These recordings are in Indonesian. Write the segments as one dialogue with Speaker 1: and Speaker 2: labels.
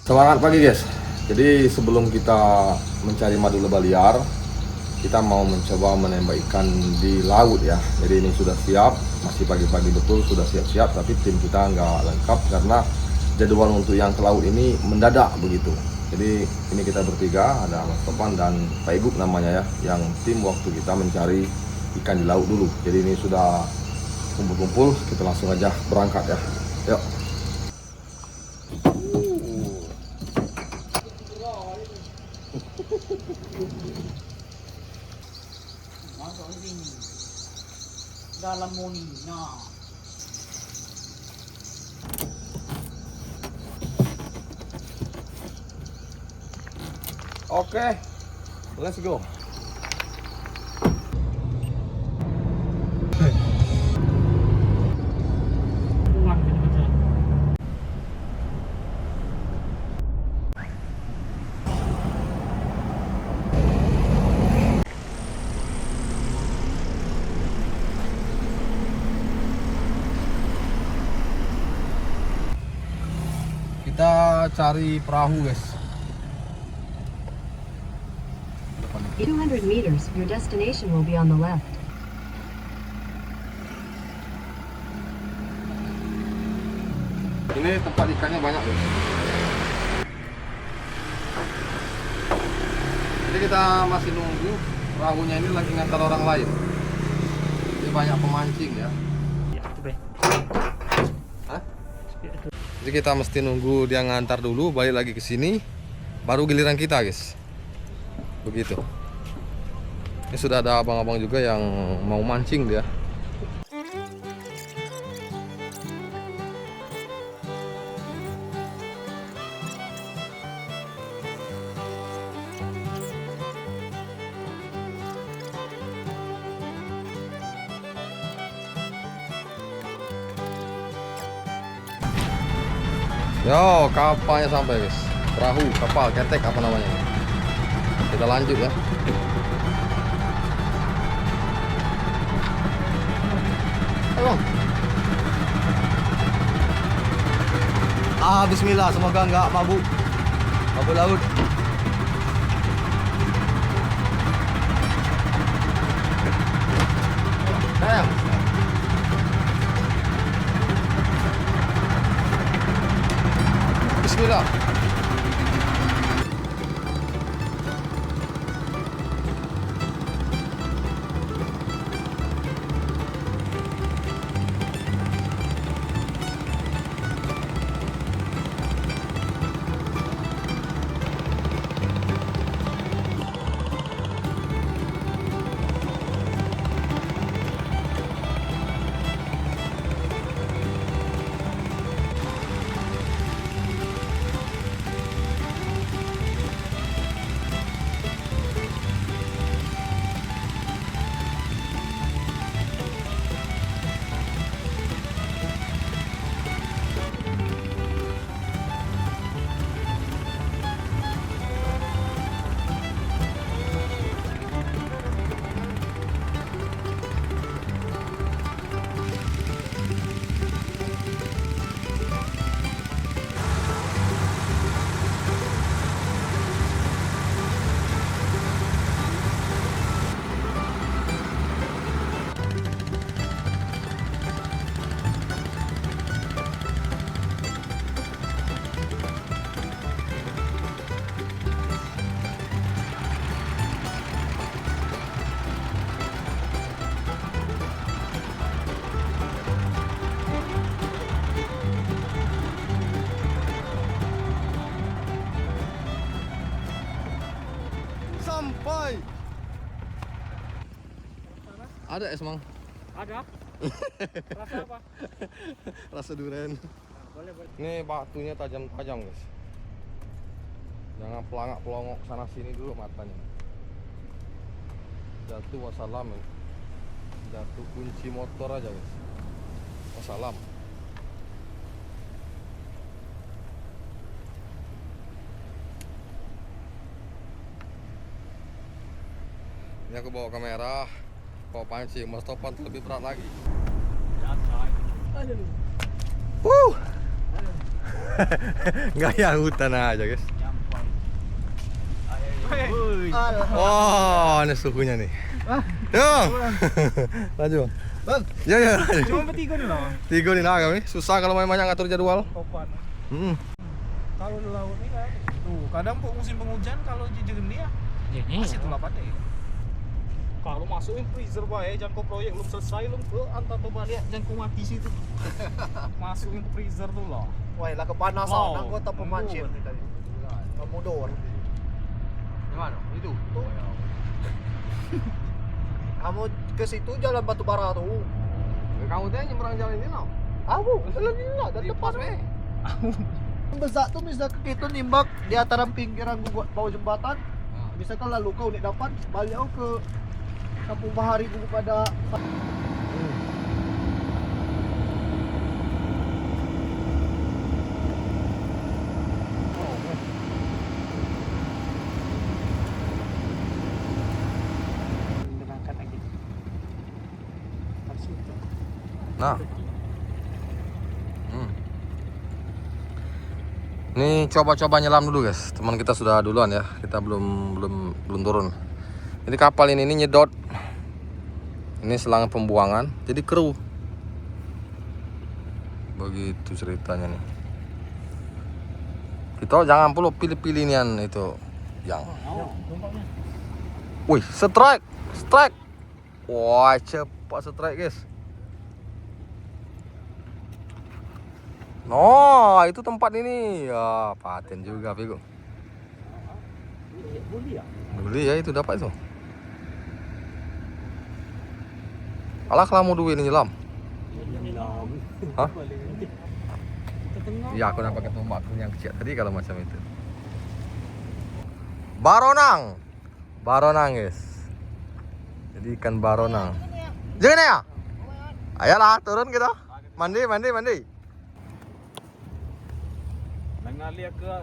Speaker 1: Semangat pagi guys. Jadi sebelum kita mencari madu lebah liar, kita mau mencoba menembak ikan di laut ya. Jadi ini sudah siap, masih pagi-pagi betul, sudah siap-siap. Tapi tim kita nggak lengkap karena jadwal untuk yang ke laut ini mendadak begitu. Jadi ini kita bertiga, ada Mas Topan dan Pak Ibu namanya ya, yang tim waktu kita mencari ikan di laut dulu. Jadi ini sudah kumpul-kumpul, kita langsung aja berangkat ya. Yuk.
Speaker 2: Masuk sini dalam moni. Nah,
Speaker 1: Oke, let's go.
Speaker 2: buang gitu aja.
Speaker 1: Kita cari perahu guys.
Speaker 3: 200 meters, your destination will be on the left.
Speaker 1: Ini tempat ikannya banyak guys. Jadi kita masih nunggu perahunya ini lagi ngantar orang lain. Jadi banyak pemancing ya.
Speaker 2: Ya, itu be.
Speaker 1: Hah? Jadi kita mesti nunggu dia ngantar dulu, balik lagi ke sini, baru giliran kita guys. Begitu. Ini sudah ada abang-abang juga yang mau mancing dia. Yo, kapalnya sampai guys. Perahu, kapal, ketek apa namanya. Kita lanjut ya. Ayo. Bismillah, semoga nggak mabuk. Mabuk laut. Sayang. Bismillah. Sampai. Ada es mang.
Speaker 2: Ada? Rasa apa?
Speaker 1: Rasa durian.
Speaker 2: Boleh, boleh.
Speaker 1: Ini batunya tajam-tajam guys. Jangan pelangak-pelongok sana sini dulu matanya. Jatuh wassalam ya. Jatuh kunci motor aja guys. Wassalam. Ini aku bawa kamera, bawa pancing, Mas Topan lebih berat lagi.
Speaker 2: Santai.
Speaker 1: Wuh. Gaya hutan aja guys. Oh, ini suhunya nih. Yo. Laju.
Speaker 4: Bang,
Speaker 1: Ya ya.
Speaker 2: Cuma bertiga nih lah.
Speaker 1: Tiga nih nah kami. Susah kalau main banyak ngatur jadwal.
Speaker 2: Topan.
Speaker 4: kalau di laut ini kan, tuh kadang musim penghujan kalau jejen dia masih tuh lapatnya. Kalau masukin freezer bae, jangan kau proyek belum selesai belum ke antar tuh balik, jangan kau mati situ. Masukin ke freezer tuh loh.
Speaker 5: Wah, lah kepanasan
Speaker 4: Wow.
Speaker 5: anggota pemancing nih tadi. Komodor.
Speaker 1: Gimana? Itu.
Speaker 5: Tuh. Kamu ke situ jalan Batubara tuh.
Speaker 1: Kamu teh nyebrang jalan ini no?
Speaker 5: Aku, jalan ini lah, dari depan. Besar tuh bisa ke itu nimbak di antara pinggiran gua bawah jembatan. Misalkan lalu kau nih dapat balik kau ke Kampung Bahari gua pada
Speaker 2: Berangkat lagi. Harus itu.
Speaker 1: Nah. Ini coba-coba nyelam dulu guys. Teman kita sudah duluan ya. Kita belum turun. Jadi kapal ini nyedot. Ini selang pembuangan. Jadi kru. Begitu ceritanya nih. Kita jangan perlu pilih-pilih nian itu yang. Wih, strike. Wah, cepat strike guys. No, itu tempat ini. Ya, paten juga, Bego. Beli ya itu dapat itu. Alah kamu duit ini nyelam. Hah? Iya, aku nampak ketemu aku yang kecil tadi kalau macam itu. Baronang guys. Jadi ikan baronang. Jangan ya? Ayolah turun kita. Mandi.
Speaker 4: Ngalir ke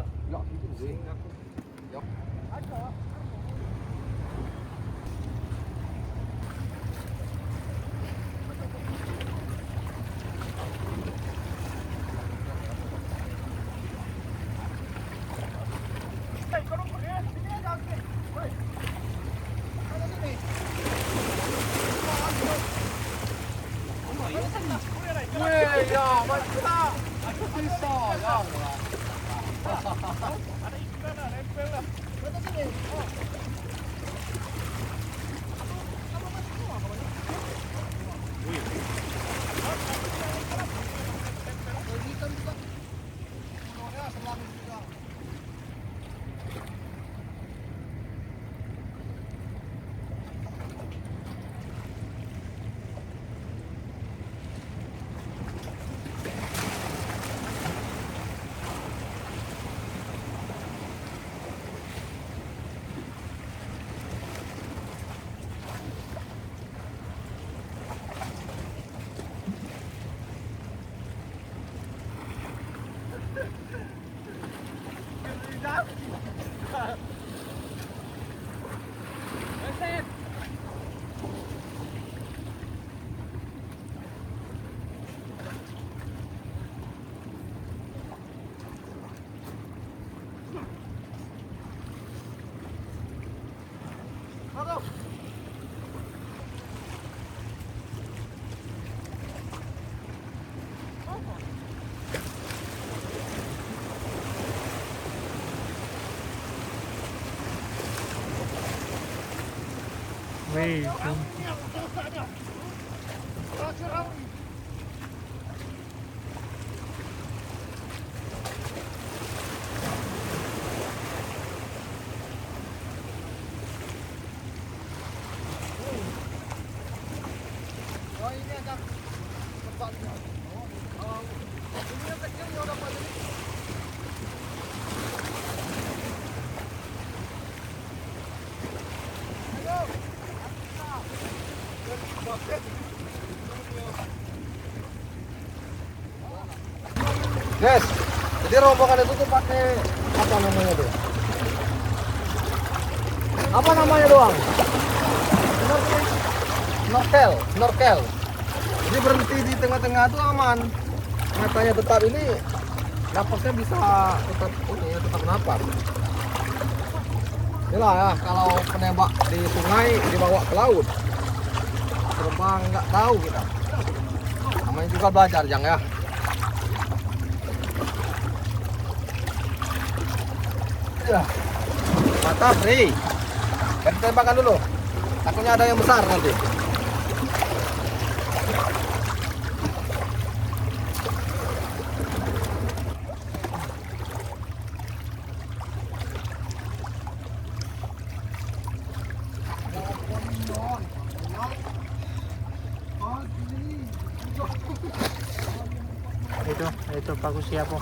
Speaker 2: Wih,
Speaker 5: Guys, jadi rombongan itu tuh pakai apa namanya tuh? Apa namanya doang? Snorkel. Jadi berhenti di tengah-tengah tuh aman. Matanya tetap ini
Speaker 1: napasnya bisa tetap ini ya, tetap napas. Inilah ya, kalau penembak di sungai dibawa ke laut, terbang nggak tahu kita. Namanya juga belajar, Jang ya. Ya, mantap nih. Kita tembakkan dulu. Takutnya ada yang besar nanti.
Speaker 2: Ito bagus siya po.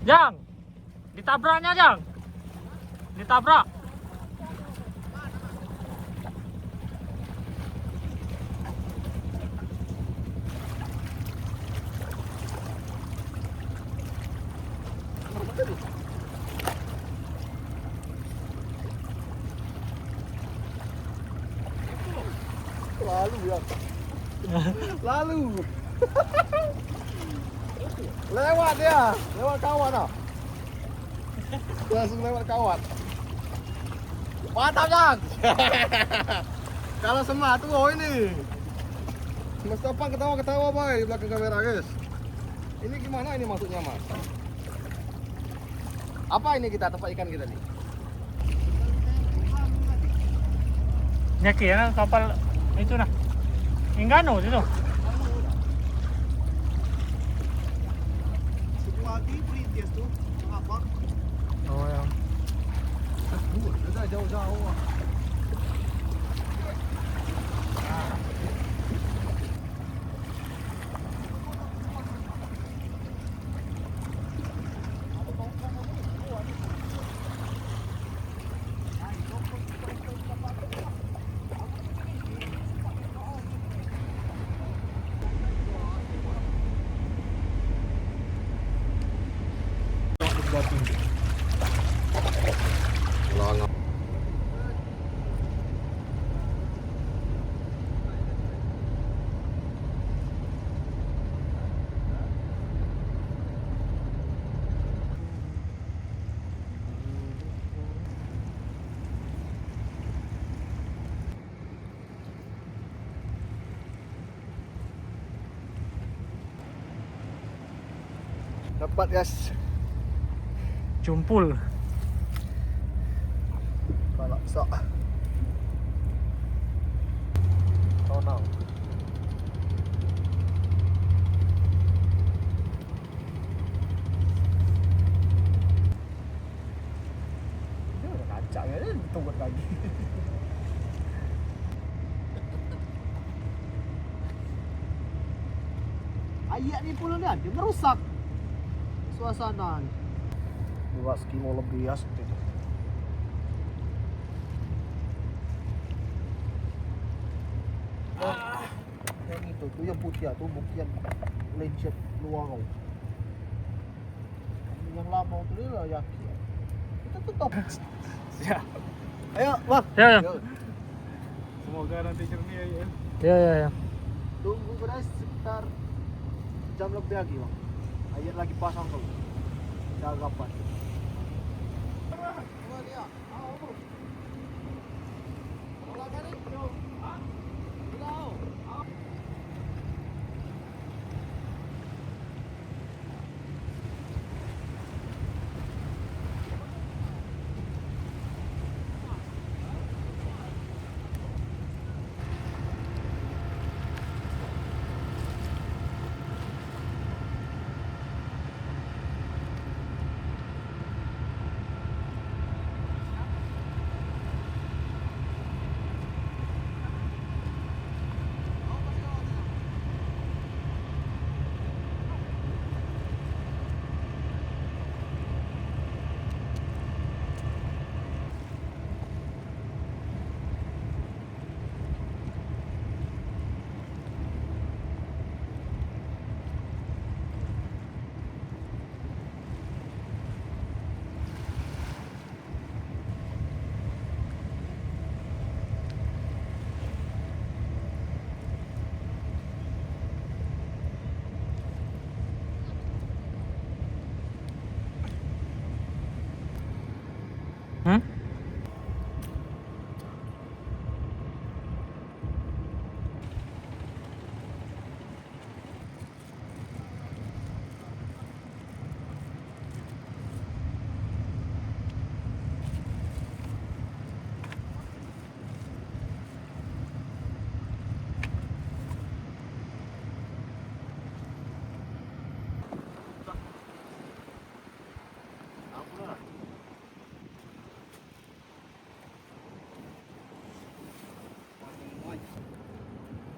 Speaker 2: Jang, ditabraknya Jang, ditabrak.
Speaker 5: Lalu ya. Lalu. Lewat dia, lewat kawan ah. Langsung lewat kawan. Mantap, Jang. Kalau semua tuh oh ini. Mas Topan ketawa-ketawa boy di belakang kamera, guys. Ini gimana ini maksudnya, Mas? Apa ini kita tempat ikan kita nih?
Speaker 2: Nyaki ya kapal itu nah. Enggano itu.
Speaker 5: Lagi Princess tuh, apa?
Speaker 2: Oh ya.
Speaker 5: Udah jauh-jauh. Dapat guys.
Speaker 2: Cumpul.
Speaker 5: Palaksa. Tonang. Dia udah kacang ya, tunggu lagi. Ayat ni pula dia merusak suasana. 2 kilo lebih ya seperti itu. Yang itu tuh yang putih tuh bukan lencet luar. Yang lama tuh dia lah yakin. Kita tetap.
Speaker 2: Siap.
Speaker 5: Ayo, Bang.
Speaker 2: Ya, ya.
Speaker 5: Yuk.
Speaker 4: Semoga nanti jernih ya.
Speaker 2: Ya.
Speaker 5: Tunggu beres sekitar jam lebih lagi, Bang. Ayat lagi pasang tuh. Jaga apa?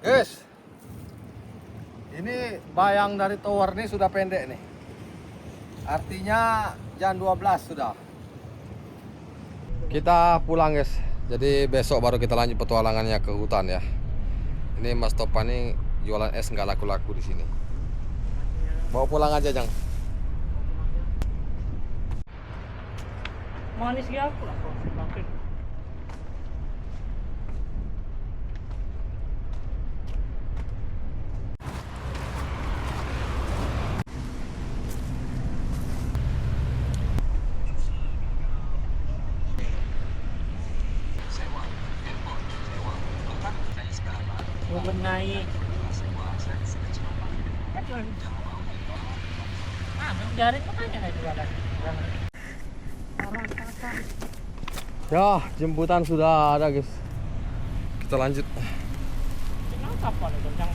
Speaker 1: Guys, ini bayang dari tower ini sudah pendek nih. Artinya jam 12 sudah. Kita pulang guys. Jadi besok baru kita lanjut petualangannya ke hutan ya. Ini Mas Topan ini jualan es nggak laku-laku di sini. Bawa pulang aja Jang.
Speaker 2: Manis gak aku lah. Makin. Mengenai jari makanya kayak jualan.
Speaker 1: Ya, jemputan sudah ada guys. Kita lanjut.
Speaker 2: Kenapa kapal itu yang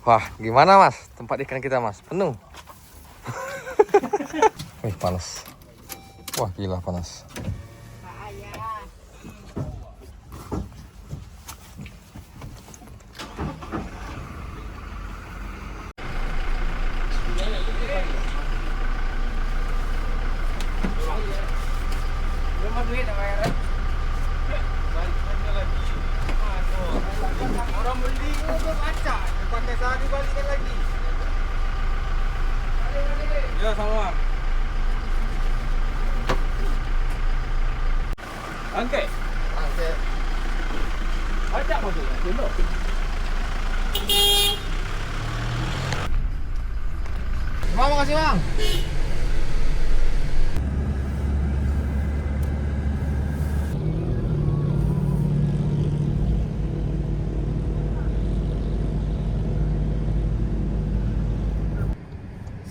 Speaker 1: Wah, gimana Mas? Tempat ikan kita Mas, penuh. Wih, panas. Wah, gila panas.
Speaker 4: Orang beli untuk kaca, pakai sehari balikan lagi. Ya sama. Angke.
Speaker 5: Angke.
Speaker 4: Kaca maksudnya, sendok.
Speaker 1: Bang, makasih Bang.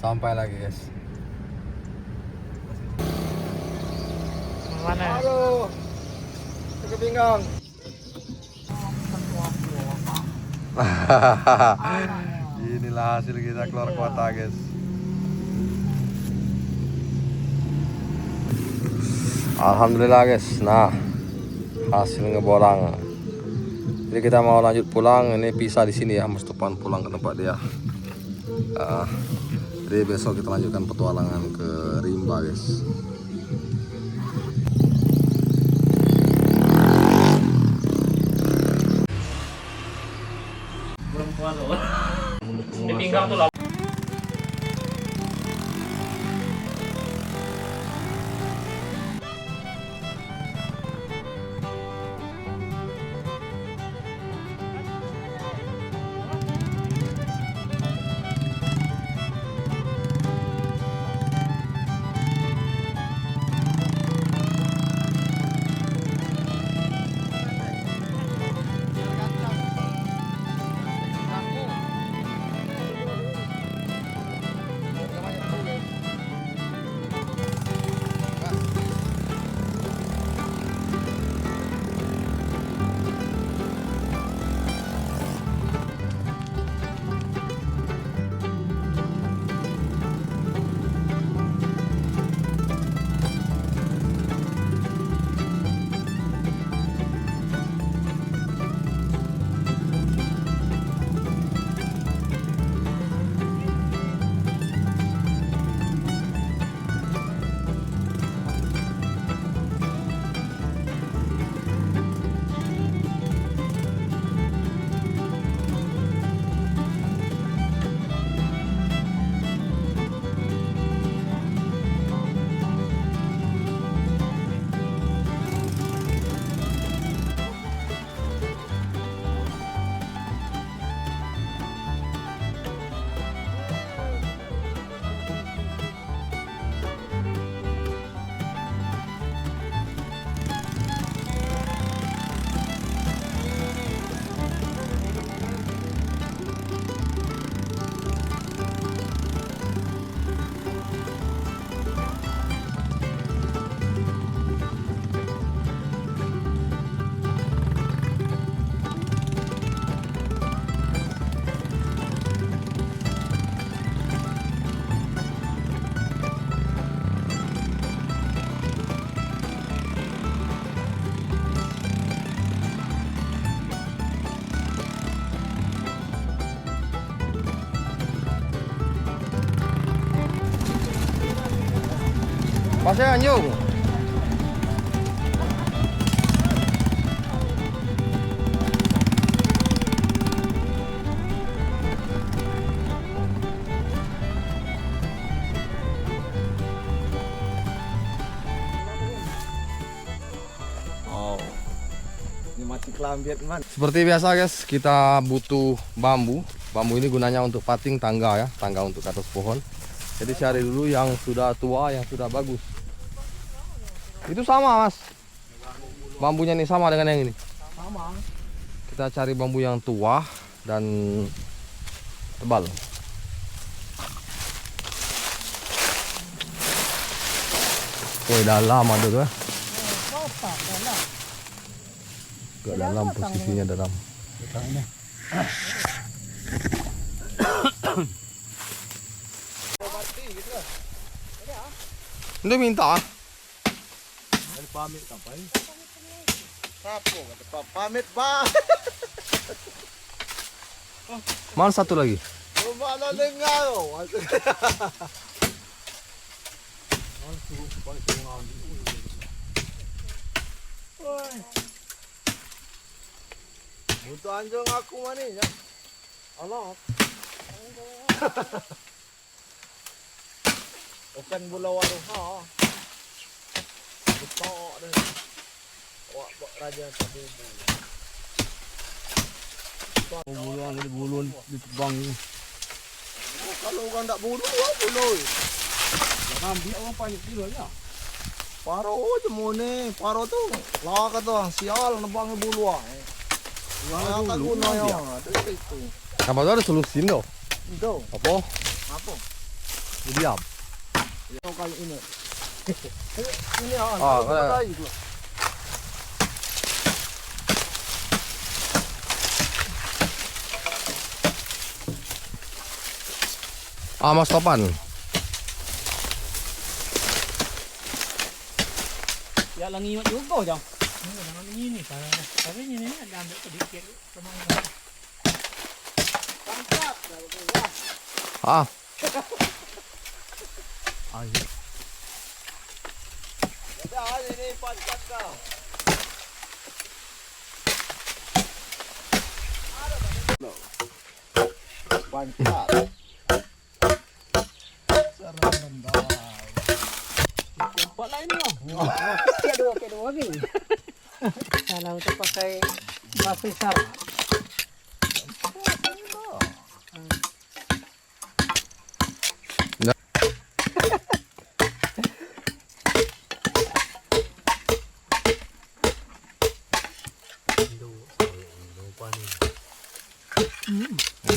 Speaker 1: Sampai lagi guys.
Speaker 2: mana?
Speaker 1: Halo. Ke pinggang. Inilah hasil kita keluar kota guys. Alhamdulillah guys. Nah, hasil ngebolang. Jadi kita mau lanjut pulang. Ini pisah di sini ya, Mas Topan pulang ke tempat dia. Jadi besok kita lanjutkan petualangan ke Rimba guys.
Speaker 2: Belum puas loh. Di pinggang tuh lah.
Speaker 1: Pasnya anjung.
Speaker 5: Oh. Ini mati kelambian man.
Speaker 1: Seperti biasa guys, kita butuh bambu. Bambu ini gunanya untuk pating tangga ya, tangga untuk ke atas pohon. Jadi cari dulu yang sudah tua, yang sudah bagus. Itu sama mas. Bambunya ini sama dengan yang ini.
Speaker 2: Sama.
Speaker 1: Kita cari bambu yang tua dan tebal. Woi dalam ada tuh. Gak dalam, posisinya dalam. Itu minta.
Speaker 5: Pamit kapan? Sapo kata pamit ba?
Speaker 1: Mana satu lagi?
Speaker 5: Coba na dengar. Butuh anjing aku mana ya? Allah. Bukan bola warung ha. Betok dah. Awak buat raja tak bubu.
Speaker 1: Buluan ini buluan ditebang.
Speaker 5: Kalau orang tak bulu, apa loy?
Speaker 1: Ambil orang banyak kilo ya.
Speaker 5: Paro je mone, paro tu. Lah kata sial nebang bulu ah. Wah, tak guna ya. Itu.
Speaker 1: Apa tu ada solusi tu?
Speaker 5: Itu.
Speaker 1: Apa?
Speaker 5: Apa?
Speaker 1: Diam.
Speaker 5: Yang kali ini. Ini ah.
Speaker 1: Ah,
Speaker 5: itu.
Speaker 1: Mas Topan.
Speaker 2: Ya lang iwan juga jam. Jangan ini tapi ini ada ambil sedikit teman.
Speaker 5: Tangkap.
Speaker 1: Ah.
Speaker 5: Dah ini pancat kau. Pancat.
Speaker 2: Empat lain ni oh. Kedua ni. Kalau tu pakai batu besar.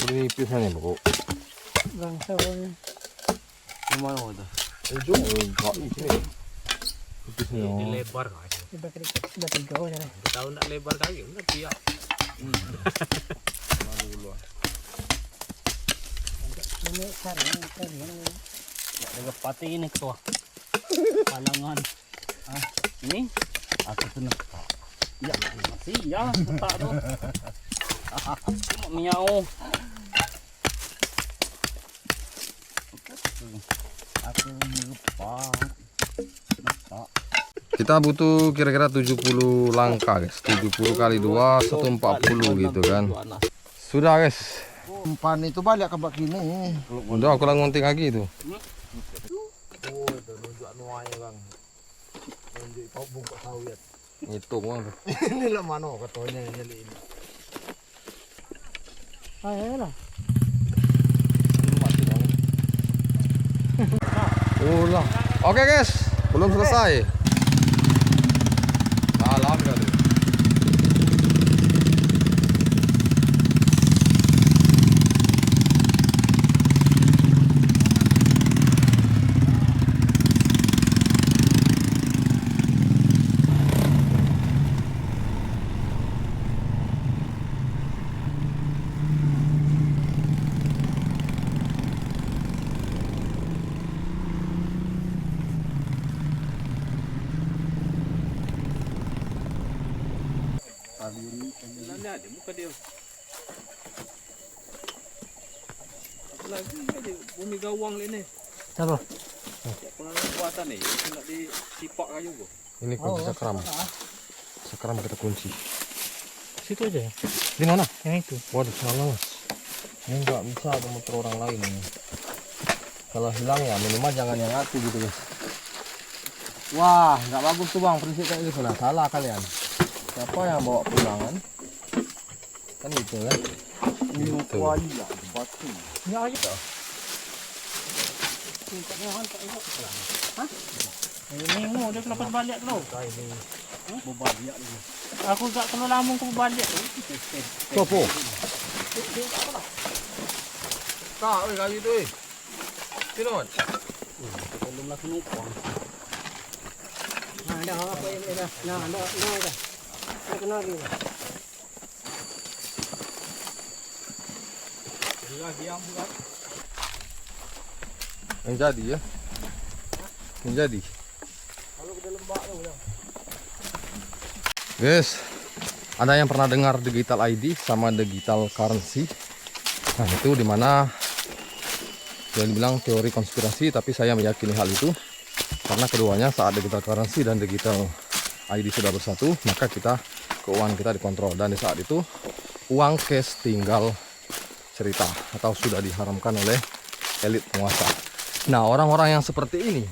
Speaker 1: Ini pisahnya bro.
Speaker 2: Bangsa ni.
Speaker 1: Mana ada? Jom, kau ini. Pisahnya.
Speaker 6: Lebar kan.
Speaker 2: Sudah tiga je lah.
Speaker 6: Tahu nak lebar kali nak dia.
Speaker 2: Ini cari.
Speaker 6: Dengan pati ini ketua. Palangan. Ah, ini aku senang. Ya, masih ya, tak tu. Miau. Aku lupa.
Speaker 1: Kita butuh kira-kira 70 langkah guys. 70 kali 2 140 gitu kan. Sudah guys.
Speaker 5: Umpan itu balik ke bak kini.
Speaker 1: Udah aku lang ngunting lagi itu.
Speaker 5: Oh, itu nunjuk anuanya bang. Nunjuk pau bungkuk sawit.
Speaker 1: Ngitung bang.
Speaker 5: Ini lah mana katanya nyeli ini.
Speaker 2: Ayolah.
Speaker 1: Ulah. Oke guys, belum selesai. Dalam kali.
Speaker 6: Ada muka dia. Apa lagi ada bumi gawang ni.
Speaker 2: Siapa?
Speaker 6: Kalau buatan nih, itu nak disipak kayu gua.
Speaker 1: Ini kunci sakram. Sakram kita kunci.
Speaker 4: Situ aja ya.
Speaker 1: Di mana?
Speaker 4: Yang itu.
Speaker 1: Waduh, salah mas. Ini nggak bisa ada motor orang lain ini. Kalau hilang ya minimal jangan yang aku gitu guys. Wah, nggak bagus tuh bang prinsip kayak gitu. Nah, salah kalian. Siapa yang bawa pulang kan? Kan gitu kan? Gitu.
Speaker 5: batu.
Speaker 4: Ya aja. Ini mau dia lepas balik lo.
Speaker 6: Berbalik ni.
Speaker 4: Aku tak kena lama aku balik.
Speaker 1: Sopo? Kak, kayu itu Sini man.
Speaker 6: Belum lah penumpang.
Speaker 2: Nah, dah apa ini dah. Nah, dah dah. Nak kena lagi.
Speaker 1: Yang jadi ya. Yang jadi. Guys, ada yang pernah dengar digital ID sama digital currency? Nah, itu dimana yang dibilang teori konspirasi, tapi saya meyakini hal itu karena keduanya saat digital currency dan digital ID sudah bersatu, maka keuangan kita dikontrol, dan di saat itu uang cash tinggal cerita atau sudah diharamkan oleh elit penguasa. Nah, orang-orang yang seperti ini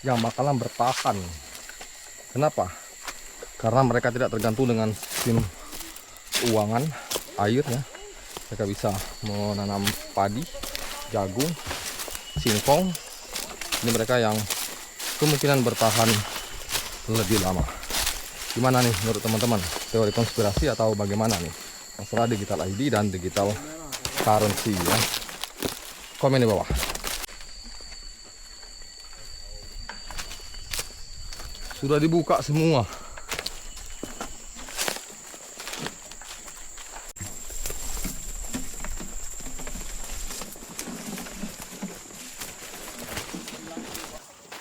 Speaker 1: yang bakalan bertahan. Kenapa? Karena mereka tidak tergantung dengan sistem keuangan air ya. Mereka bisa menanam padi, jagung, singkong. Ini mereka yang kemungkinan bertahan lebih lama. Gimana nih menurut teman-teman? Teori konspirasi atau bagaimana nih? Masalah digital ID dan digital currency ya. Komen di bawah. Sudah dibuka semua.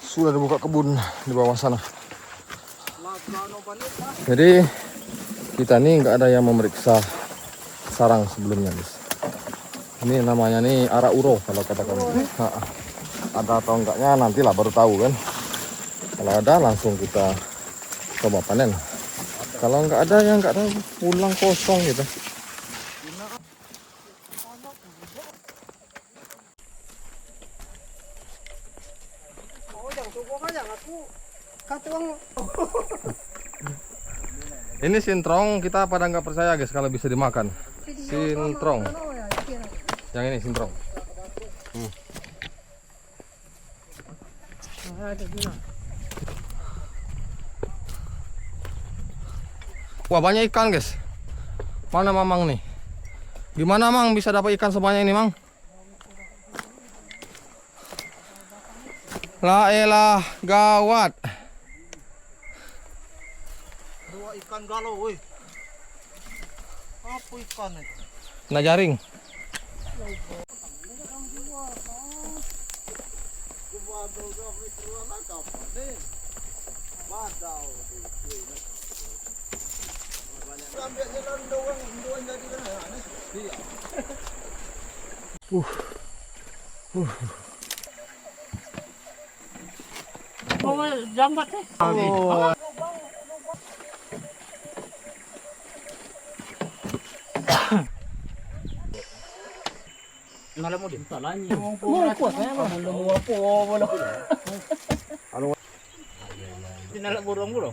Speaker 1: Sudah dibuka kebun di bawah sana. Jadi kita nih nggak ada yang memeriksa sarang sebelumnya guys. Ini namanya nih ara uro kalau kata kami. Ada atau enggaknya nantilah baru tahu kan. Kalau ada langsung kita coba panen. Kalau nggak ada ya nggak tahu, pulang kosong gitu.
Speaker 2: Oh, jangan tunggu aja aku. Kata uang.
Speaker 1: Ini sintrong, kita pada nggak percaya guys kalau bisa dimakan. Sintrong. Yang ini sintrong.
Speaker 2: Ada guna.
Speaker 1: Wah, banyak ikan guys. Mana mamang nih? Gimana mang bisa dapat ikan sebanyak ini mang? La elah, gawat.
Speaker 5: Dua ikan galau, woi. Apa ikan itu?
Speaker 1: Nah jaring.
Speaker 4: Oh, jambat eh. Nalam mo din. Salanya.
Speaker 2: Mau kuat ya, belum apa.
Speaker 4: Dinala burung bro.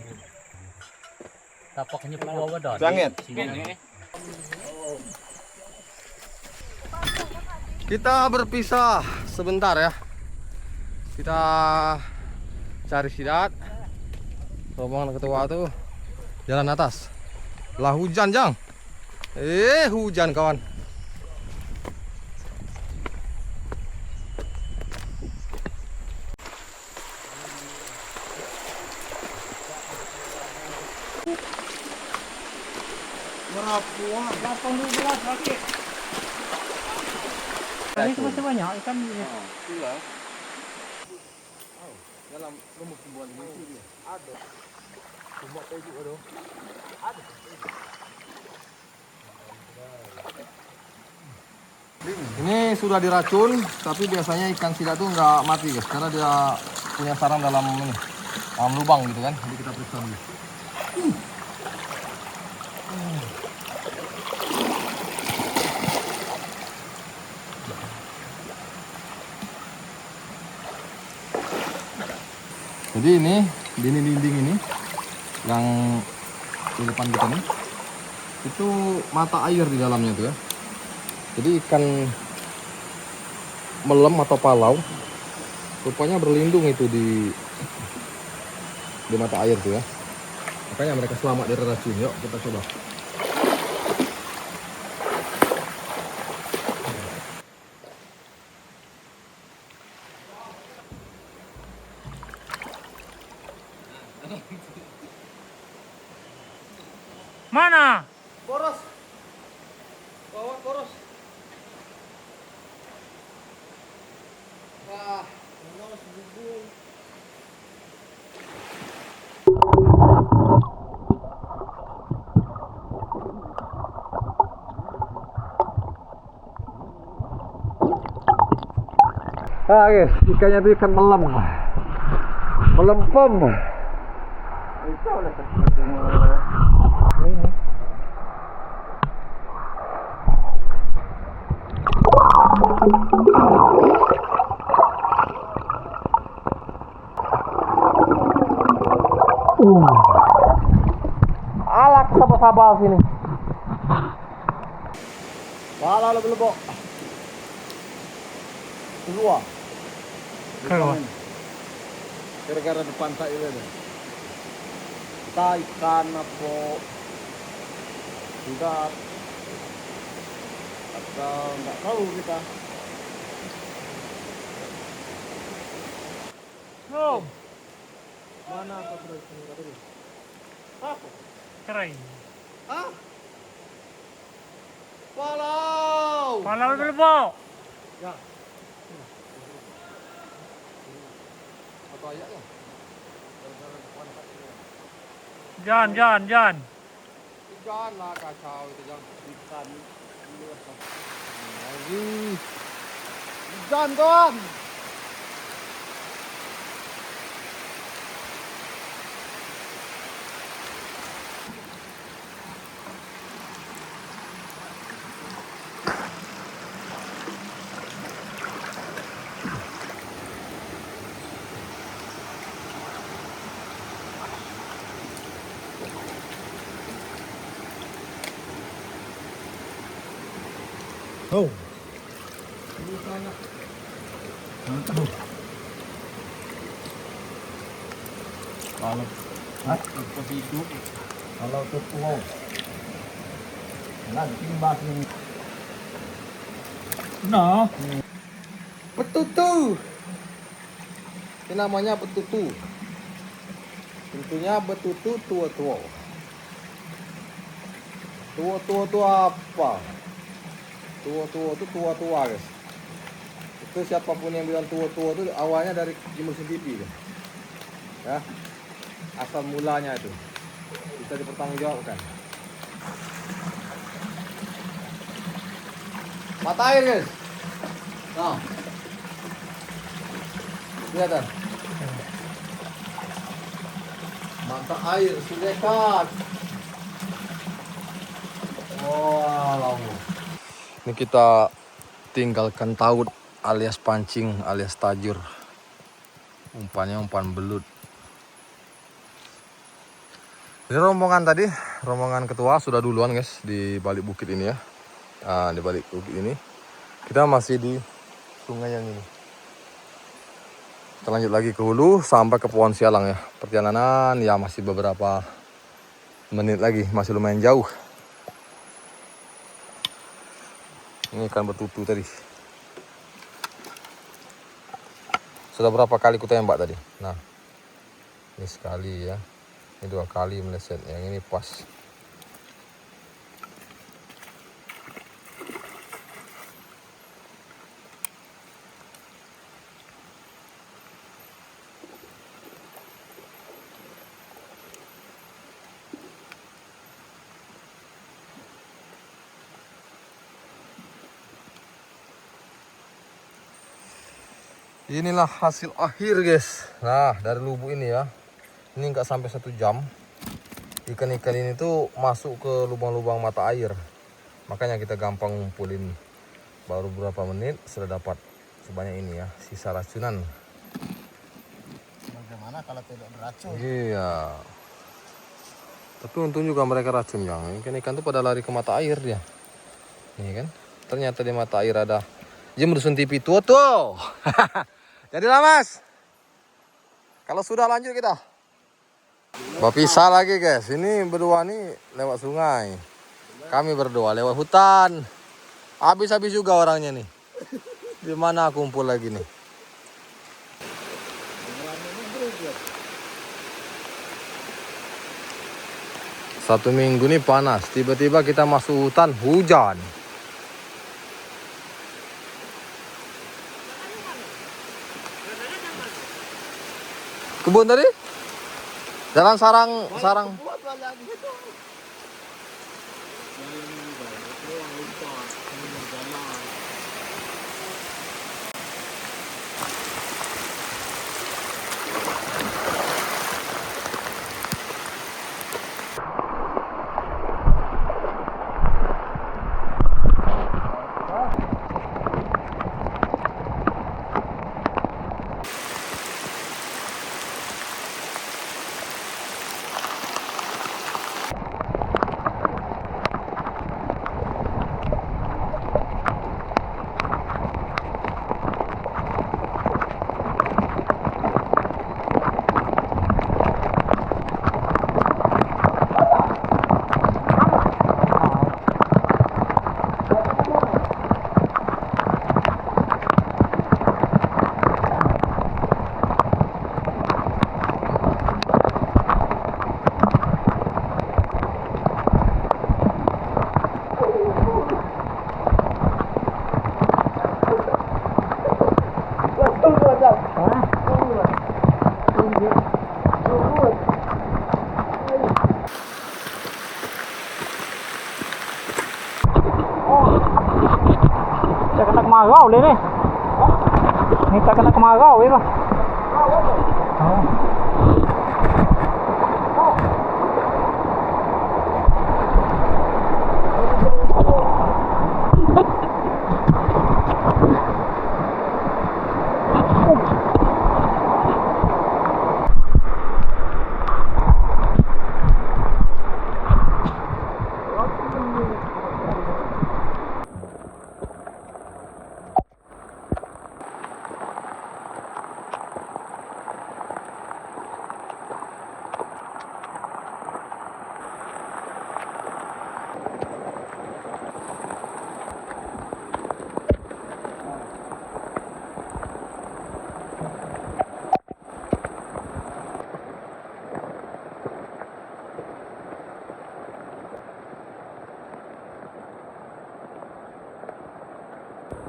Speaker 6: Tapaknya bawa dah.
Speaker 1: Sangit. Kita berpisah sebentar ya. Kita cari sidat. Rombongan ketua tuh jalan atas. Lah hujan jang. Hujan kawan.
Speaker 4: Lapang 12 lagi. Ini masih banyak ikan ini.
Speaker 1: Dalam rumus pembuatan ini dia ada. Cuma peju ada. Ada. Ini sudah diracun, tapi biasanya ikan sidat tuh nggak mati guys, karena dia punya sarang dalam lubang gitu kan. Jadi kita periksa dulu. Jadi ini dinding ini yang di depan kita nih, itu mata air di dalamnya tuh ya. Jadi ikan melem atau palau rupanya berlindung itu di mata air tuh ya. Makanya mereka selamat dari racun. Yuk kita coba.
Speaker 4: Mana?
Speaker 5: Boros. Bawa boros. Wah, boros bubung.
Speaker 1: Ah guys, ikannya itu ikan melem. Melempem.
Speaker 5: Itu oleh
Speaker 1: Alak sabal-sabal sini.
Speaker 5: Pala lo belum, Bok. Keluar.
Speaker 4: Keluar.
Speaker 5: Gara-gara depan tak itu deh. Kita ikan apa? Tidak. Atau nggak tahu kita.
Speaker 4: Oh,
Speaker 5: Mana apa terus? Apa?
Speaker 4: keren.
Speaker 5: Hah? Palau.
Speaker 4: Palau dulu, Bo.
Speaker 5: Ya.
Speaker 1: Atau ayaknya?
Speaker 4: Jangan.
Speaker 1: Ikan lah kacau itu jangan.
Speaker 5: Ikan.
Speaker 1: Lagi.
Speaker 5: Ikan kawan.
Speaker 1: Oh. Kalau hidup, kalau ketua, nah timbang ini.
Speaker 4: Nah,
Speaker 1: Betutu. Ini namanya betutu. Tentunya betutu tua-tua. Tua-tua itu apa? Tua-tua itu tua-tua guys. Itu siapapun yang bilang tua-tua itu awalnya dari Jemur Sentipi guys. Ya, asal mulanya itu bisa dipertanggungjawabkan. Mata air guys. Nah, kelihatan. Mata air sudah dekat. Wow. Ini kita tinggalkan taut alias pancing alias tajur. Umpannya umpan belut. Ini rombongan tadi, rombongan ketua sudah duluan guys di balik bukit ini ya. Nah, di balik bukit ini kita masih di sungai yang ini. Kita lanjut lagi ke hulu sampai ke Pohon Sialang ya. Perjalanan ya masih beberapa menit lagi, masih lumayan jauh. Ini ikan betutu tadi. Sudah berapa kali ku tembak tadi? Nah, ini sekali ya. Ini 2 kali meleset. Yang ini pas. Inilah hasil akhir guys. Nah dari lubuk ini ya, ini nggak sampai 1 jam ikan-ikan ini tuh masuk ke lubang-lubang mata air. Makanya kita gampang ngumpulin. Baru beberapa menit sudah dapat sebanyak ini ya, sisa racunan.
Speaker 5: Bagaimana kalau tidak beracun?
Speaker 1: Iya. Tapi untung juga mereka racun yang ikan-ikan tuh pada lari ke mata air dia. Nih kan, ternyata di mata air ada jemur TV tua tuh. Jadilah mas. Kalau sudah lanjut kita. Berpisah lagi guys. Ini berdua nih lewat sungai. Kami berdua lewat hutan. Habis-habis juga orangnya nih. Di mana kumpul lagi nih? Satu minggu nih panas. Tiba-tiba kita masuk hutan, hujan. Kebun tadi? Jalan sarang.
Speaker 4: Saya kena kemarau deh nih. Ini tak kena kemarau ya bang.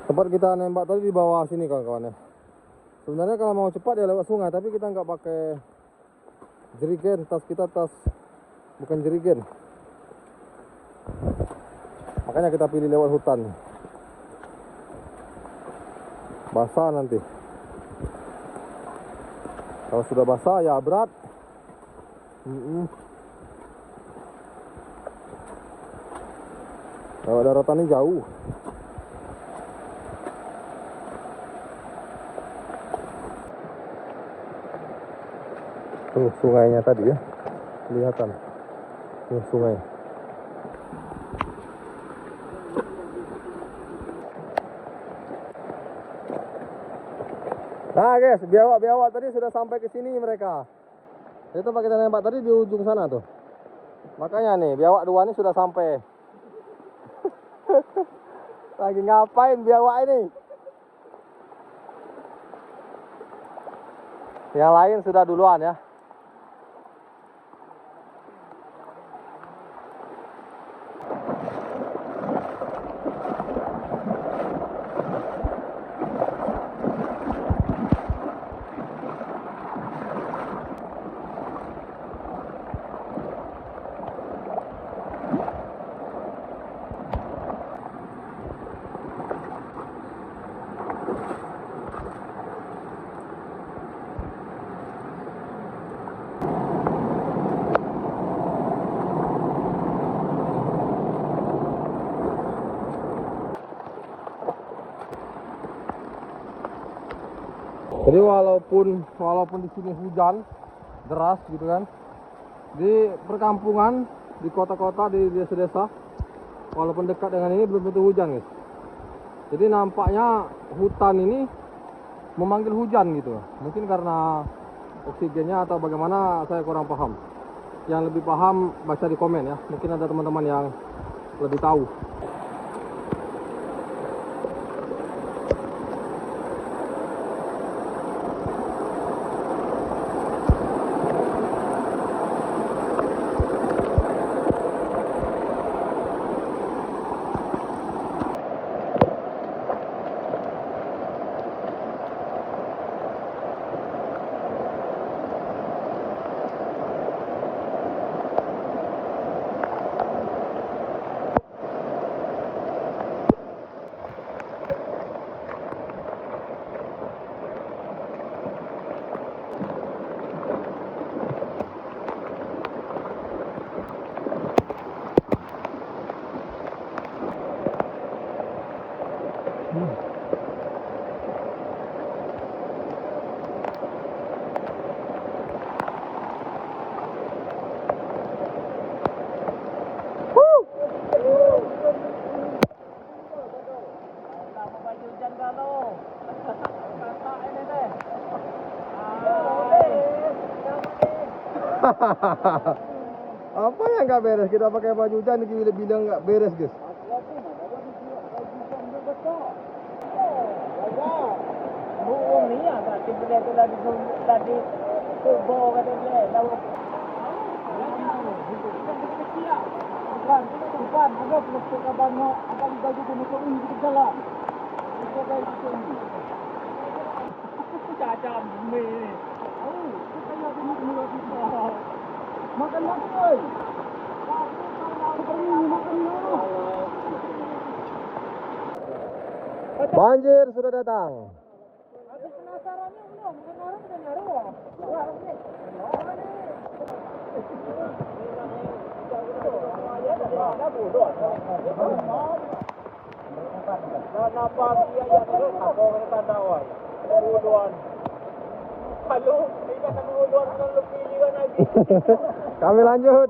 Speaker 1: Tempat kita nembak tadi di bawah sini kawan-kawan ya. Sebenarnya kalau mau cepat ya lewat sungai, tapi kita nggak pakai jerigen. Tas kita bukan jerigen. Makanya kita pilih lewat hutan. Basah nanti. Kalau sudah basah ya berat. Lewat daratan ini jauh. Tuh sungainya tadi ya, kelihatan. Tuh sungai. Nah guys, biawak tadi sudah sampai ke sini mereka. Itu tempat kita nembak tadi di ujung sana tuh. Makanya nih, biawak dua ini sudah sampai. Lagi ngapain biawak ini? Yang lain sudah duluan ya. Jadi walaupun di sini hujan deras gitu kan, di perkampungan, di kota-kota, di desa-desa, walaupun dekat dengan ini belum tentu hujan guys. Jadi nampaknya hutan ini memanggil hujan gitu. Mungkin karena oksigennya atau bagaimana, saya kurang paham. Yang lebih paham baca di komen ya. Mungkin ada teman-teman yang lebih tahu. Apa yang nggak beres? Kita pakai baju hujan bilang nggak beres guys. Banjir sudah datang. Kami lanjut.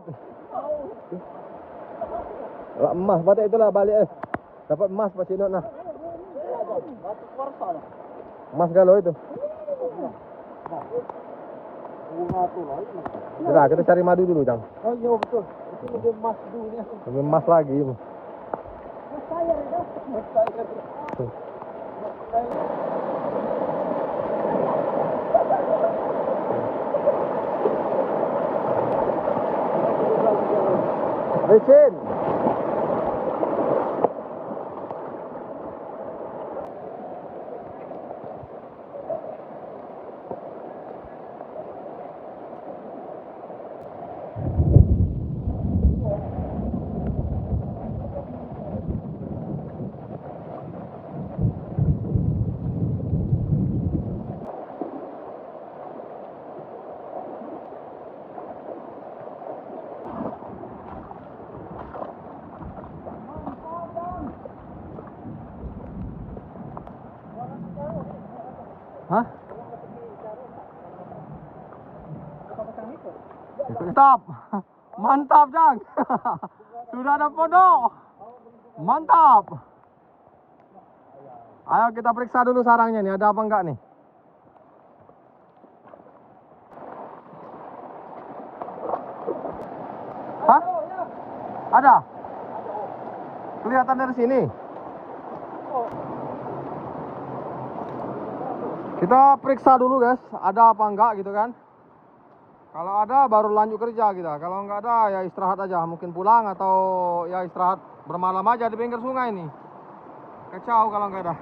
Speaker 1: Lah emas batik itulah balik dapat emas Pak Cinot nah. Emas galau itu. Sudah kita cari madu dulu, Jang.
Speaker 5: Oh iya betul. Itu lebih emas dulunya.
Speaker 1: Lebih emas lagi. Licin. Hah? Mantap. Mantap, Jang. Sudah ada pondok. Mantap. Ayo kita periksa dulu sarangnya nih, ada apa enggak nih? Hah? Ada? Kelihatan dari sini. Kita periksa dulu guys, ada apa enggak gitu kan. Kalau ada baru lanjut kerja kita. Kalau enggak ada ya istirahat aja, mungkin pulang atau ya istirahat bermalam aja di pinggir sungai nih. Kacau kalau enggak ada.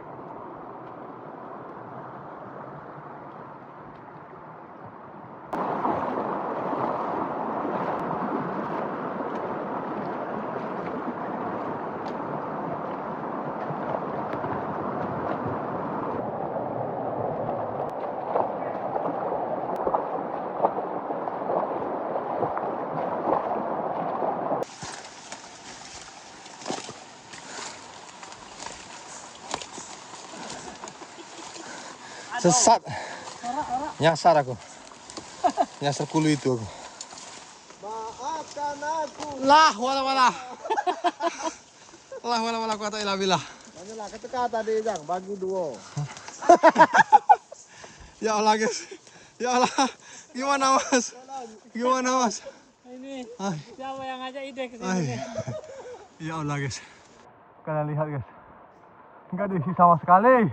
Speaker 1: Sesat. Nyasar aku. Nyasar kulu itu aku.
Speaker 5: Maafkan aku.
Speaker 1: Lah wala. Lah wala kata ilah billah.
Speaker 5: Inilah kata tadi Jang, bagi duo.
Speaker 1: Ya Allah guys. Ya Allah. Gimana Mas? Gimana Mas?
Speaker 2: Ini
Speaker 1: Ay.
Speaker 2: siapa yang ngajak ide ke
Speaker 1: Ay.
Speaker 2: sini?
Speaker 1: Ya Allah guys. Kalian lihat guys. Enggak ada isi sama sekali.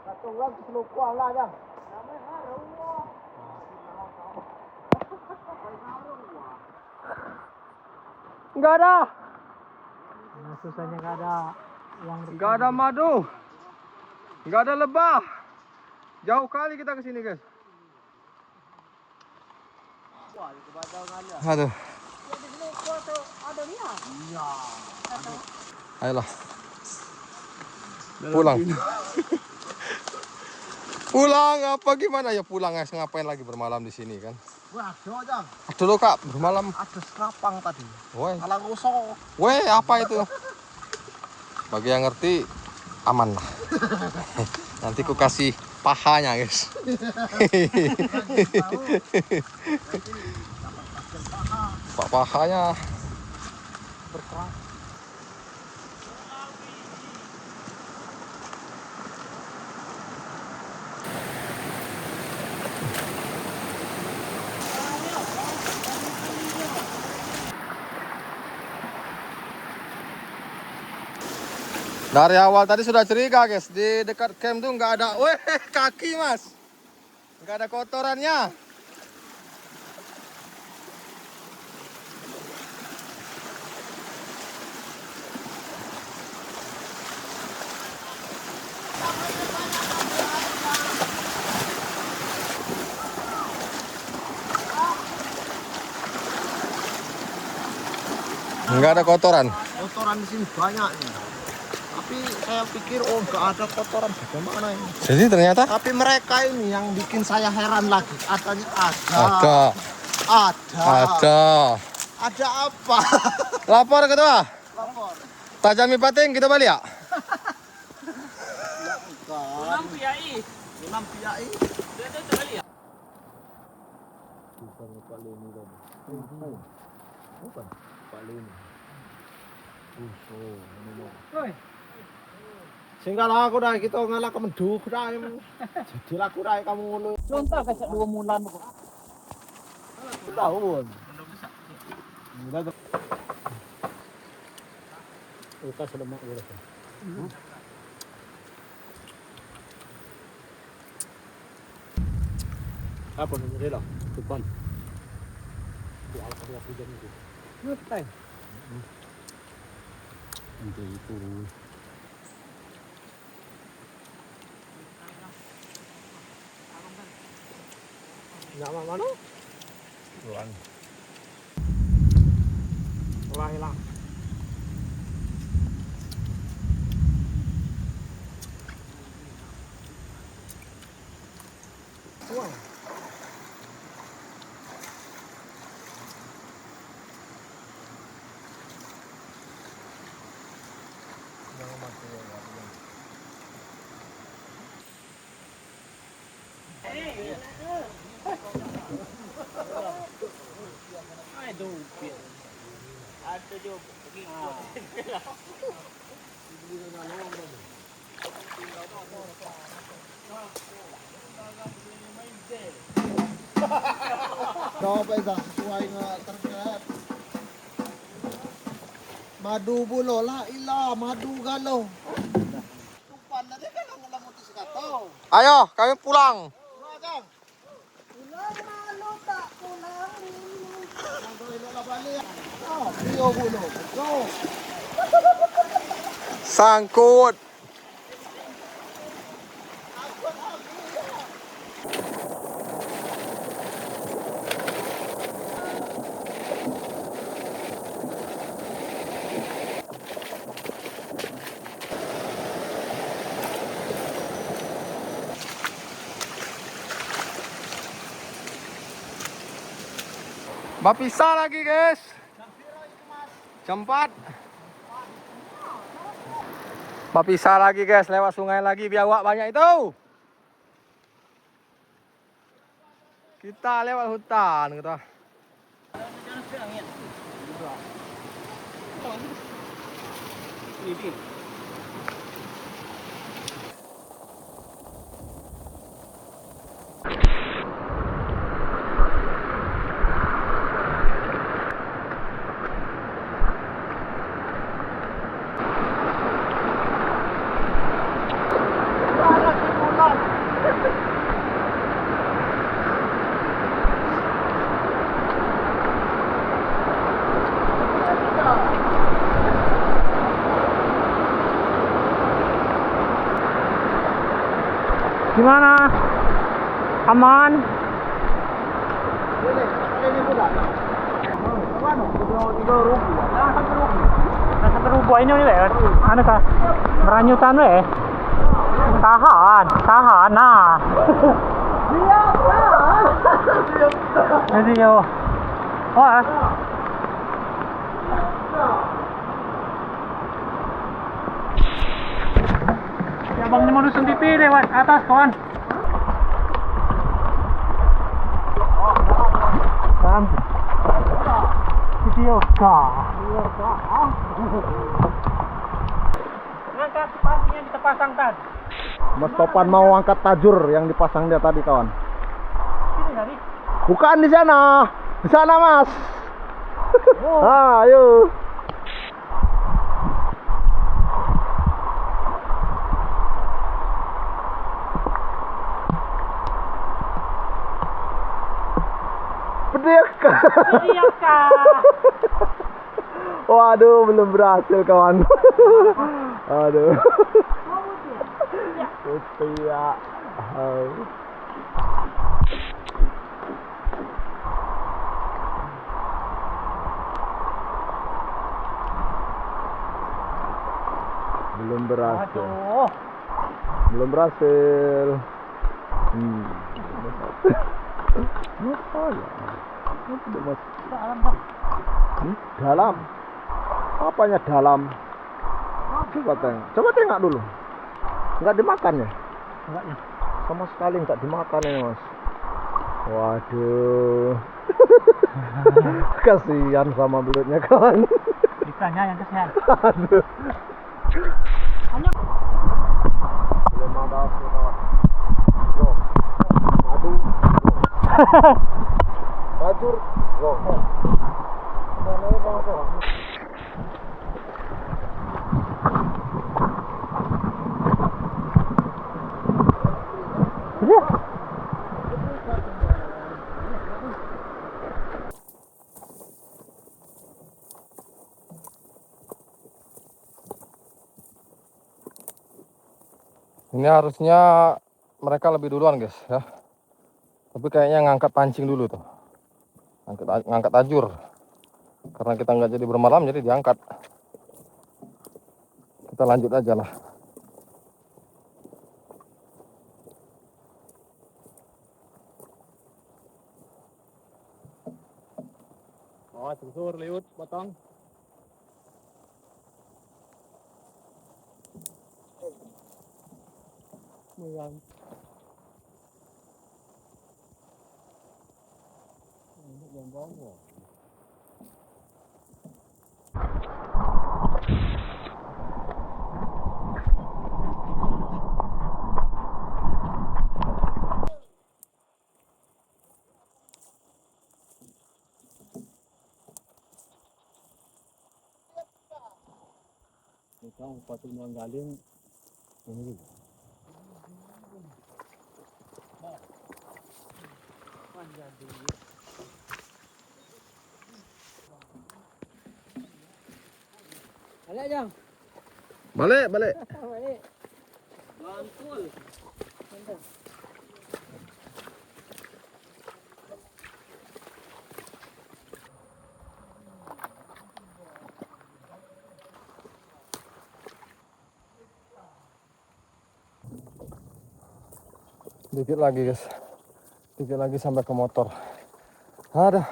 Speaker 5: Satu orang keseluruhan lah Jang.
Speaker 1: Enggak ada.
Speaker 2: Nah, susahnya nggak ada yang
Speaker 1: Enggak ada madu. Enggak ada lebah. Jauh kali kita ke sini guys. Aduh. Ayolah. Pulang. Pulang apa gimana ya pulang guys, ngapain lagi bermalam di sini kan?
Speaker 5: Wah, coba Jang.
Speaker 1: Aduh lo Kak, bermalam.
Speaker 5: Ada serapang tadi.
Speaker 1: Woi.
Speaker 5: Ala rusok.
Speaker 1: Weh, apa itu? Bagi yang ngerti, aman lah. Nanti ku kasih pahanya, guys. Pak pahanya. Dari awal tadi sudah curiga guys, di dekat camp tuh nggak ada, weh kaki mas, nggak ada kotorannya. Nggak ada kotoran.
Speaker 5: Kotoran di sini banyak nih. Tapi saya pikir oh nggak ada kotoran bagaimana ini.
Speaker 1: Jadi ternyata
Speaker 5: Tapi mereka ini yang bikin saya heran lagi. Ada.
Speaker 1: ada.
Speaker 5: Ada apa?
Speaker 1: Lapor ketua.
Speaker 5: Lapor.
Speaker 1: Tajami pating kita balik ya.
Speaker 2: Enam PI.
Speaker 5: 6 PI.
Speaker 2: Dia tuh sekali ya.
Speaker 5: Sehingga lah aku dah kita ngalah kemenduk dah. Jadi lah aku dah kamu ngono.
Speaker 2: Contoh kayak 2 bulan kok.
Speaker 5: Tahun.
Speaker 6: Ukas lemak boleh. Apa namanya lah? Depan. Buat apa hujan itu?
Speaker 2: Ngapain?
Speaker 6: Untuk itu.
Speaker 5: Nama mana?
Speaker 2: Hilang.
Speaker 5: Coba isa sesuai nga terkait. Madu bulo la ila madu galo. Tupan na din ka nang lamot sa kato.
Speaker 1: Ayo kami pulang.
Speaker 5: Pulang. Maluta pulang. Madu ila bali. Oh, rio bulo. Go.
Speaker 1: Sangkut. Bapisah lagi guys. Jam 4. Pak pisah lagi guys, lewat sungai lagi, biawak banyak itu. Kita lewat hutan kita.
Speaker 4: Gimana? Aman? Nasa rubuh ini nih, ano ka? Meranyutan we. Tahan, tahan nah. Jadi yo. Oh. Ya bang ni modus TV lewat atas kawan. Kan. Video kah? Ngangkat sepatunya kita pasang kan.
Speaker 5: Mas Topan mau angkat tajur yang dipasang dia tadi kawan.
Speaker 4: Sini tadi.
Speaker 5: Bukan di sana. Di sana Mas.
Speaker 4: Oh.
Speaker 5: Ayo. Pedeka.
Speaker 4: Pedeka.
Speaker 5: Waduh, belum berhasil kawan. Aduh. Setia. Belum berhasil.
Speaker 4: Aduh.
Speaker 5: Belum berhasil. Dalam. Apanya dalam? Coba tengok dulu. Enggak dimakan ya?
Speaker 4: Enggak ya.
Speaker 5: Sama sekali enggak dimakan ini Mas. Waduh. Kasihan sama belutnya kawan.
Speaker 4: Ikannya yang kesian.
Speaker 5: Aduh. Belum ada hasil kawan. Go. Madu. Tajur. Go.
Speaker 1: Ini harusnya mereka lebih duluan guys ya. Tapi kayaknya ngangkat pancing dulu tuh. Ngangkat tajur. Karena kita nggak jadi bermalam jadi diangkat. Kita lanjut aja lah.
Speaker 6: Oh, susur liut potong. Muyang. Yang bawah. Ikaw, pati mo ang galing. Ini.
Speaker 2: Balik jang.
Speaker 1: Balik, balik.
Speaker 2: Balik.
Speaker 6: Mantul.
Speaker 1: Dikit lagi guys. Dikit lagi sampai ke motor. Ada.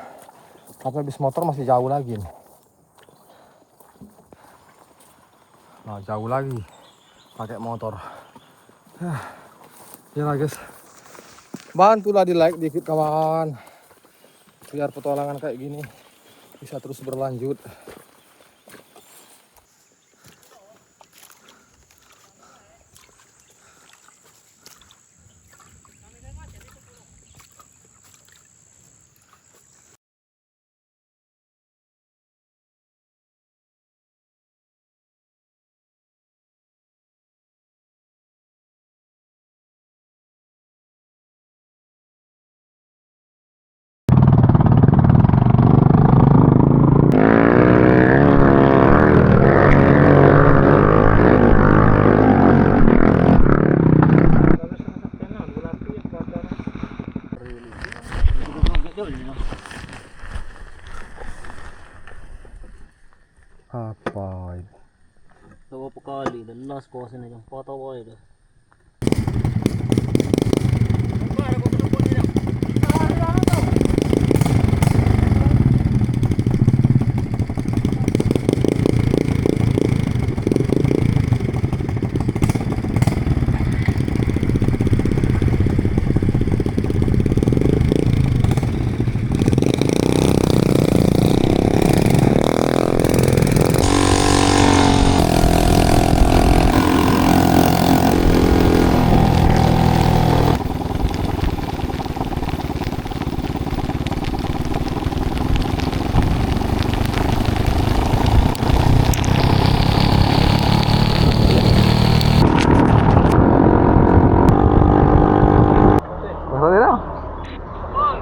Speaker 1: Sampai habis motor masih jauh lagi nih. Nah, jauh lagi. pakai motor. Ya lah guys, bantulah di like dikit kawan, biar petualangan kayak gini bisa terus berlanjut. Apa ini?
Speaker 6: Berapa kali dan last kawasan aja. Foto boy dah.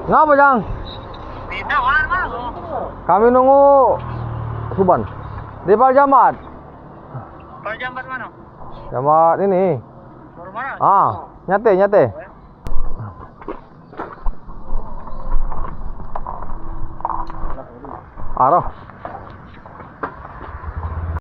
Speaker 1: Ngapa Jang? Kami nunggu Suban di Paljamat.
Speaker 2: Paljamat mana?
Speaker 1: Jamat ini.
Speaker 2: Baru mana?
Speaker 1: Nyate. Aroh.